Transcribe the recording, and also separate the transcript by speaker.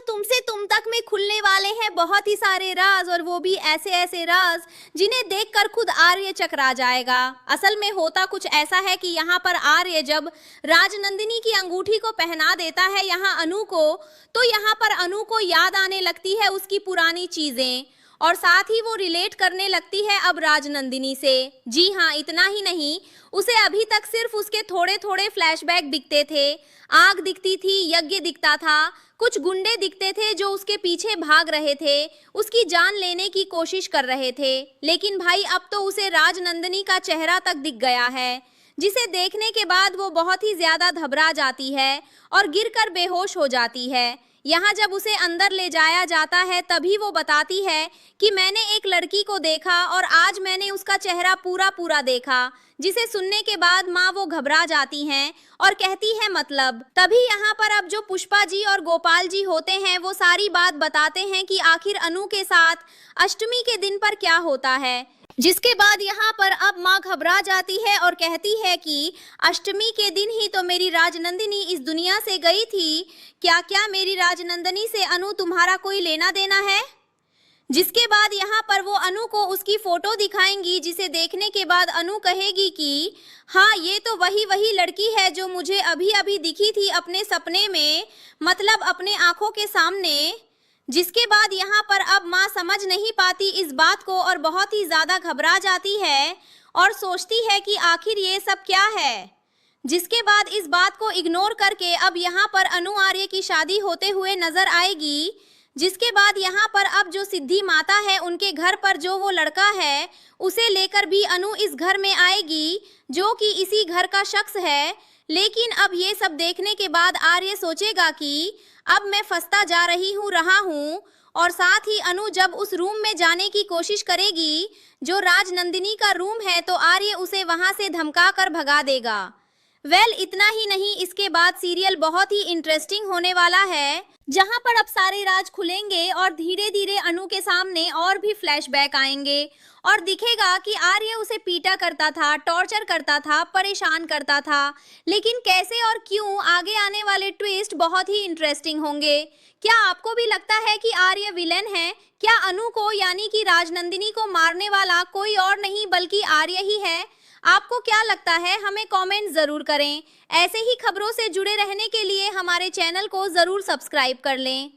Speaker 1: तुमसे तुम तक में खुलने वाले हैं बहुत ही सारे राज, और वो भी ऐसे ऐसे राज जिन्हें देखकर खुद आर्य चकरा जाएगा। असल में होता कुछ ऐसा है कि यहाँ पर आर्य जब राजनंदिनी की अंगूठी को पहना देता है यहाँ अनु को, तो यहाँ पर अनु को याद आने लगती है उसकी पुरानी चीजें, और साथ ही वो रिलेट करने लगती है अब राजनंदिनी से। जी हाँ, इतना ही नहीं, उसे अभी तक सिर्फ उसके थोड़े थोड़े फ्लैशबैक दिखते थे। आग दिखती थी, यज्ञ दिखता था, कुछ गुंडे दिखते थे जो उसके पीछे भाग रहे थे, उसकी जान लेने की कोशिश कर रहे थे। लेकिन भाई अब तो उसे राजनंदिनी का चेहरा तक दिख गया है, जिसे देखने के बाद वो बहुत ही ज्यादा घबरा जाती है और गिरकर बेहोश हो जाती है। यहाँ जब उसे अंदर ले जाया जाता है तभी वो बताती है कि मैंने एक लड़की को देखा और आज मैंने उसका चेहरा पूरा पूरा देखा, जिसे सुनने के बाद माँ वो घबरा जाती हैं और कहती है मतलब। तभी यहाँ पर अब जो पुष्पा जी और गोपाल जी होते हैं वो सारी बात बताते हैं कि आखिर अनु के साथ अष्टमी के दिन पर क्या होता है, जिसके बाद यहाँ पर अब माँ घबरा जाती है और कहती है कि अष्टमी के दिन ही तो मेरी राजनंदिनी इस दुनिया से गई थी, क्या क्या मेरी राजनंदिनी से अनु तुम्हारा कोई लेना देना है। जिसके बाद यहाँ पर वो अनु को उसकी फोटो दिखाएंगी, जिसे देखने के बाद अनु कहेगी कि हाँ ये तो वही लड़की है जो मुझे अभी अभी दिखी थी अपने सपने में, मतलब अपने आंखों के सामने। जिसके बाद यहाँ पर अब माँ समझ नहीं पाती इस बात को और बहुत ही ज्यादा घबरा जाती है और सोचती है कि आखिर ये सब क्या है। जिसके बाद इस बात को इग्नोर करके अब यहाँ पर अनु आर्य की शादी होते हुए नजर आएगी। जिसके बाद यहाँ पर अब जो सिद्धि माता है उनके घर पर जो वो लड़का है उसे लेकर भी अनु इस घर में आएगी, जो कि इसी घर का शख्स है। लेकिन अब ये सब देखने के बाद आर्य सोचेगा कि अब मैं फंसता जा रहा हूँ, और साथ ही अनु जब उस रूम में जाने की कोशिश करेगी जो राजनंदिनी का रूम है, तो आर्य उसे वहां से धमका कर भगा देगा। इतना ही नहीं, इसके बाद सीरियल बहुत ही इंटरेस्टिंग होने वाला है, जहां पर अब सारे राज खुलेंगे और धीरे धीरे अनु के सामने और भी फ्लैशबैक आएंगे और दिखेगा कि आर्य उसे पीटा करता था, टॉर्चर करता था, परेशान करता था। लेकिन कैसे और क्यों, आगे आने वाले ट्विस्ट बहुत ही इंटरेस्टिंग होंगे। क्या आपको भी लगता है कि आर्य विलेन है? क्या अनु को यानी कि राजनंदिनी को मारने वाला कोई और नहीं बल्कि आर्य ही है? आपको क्या लगता है, हमें कमेंट जरूर करें। ऐसे ही खबरों से जुड़े रहने के लिए हमारे चैनल को जरूर सब्सक्राइब कर लें।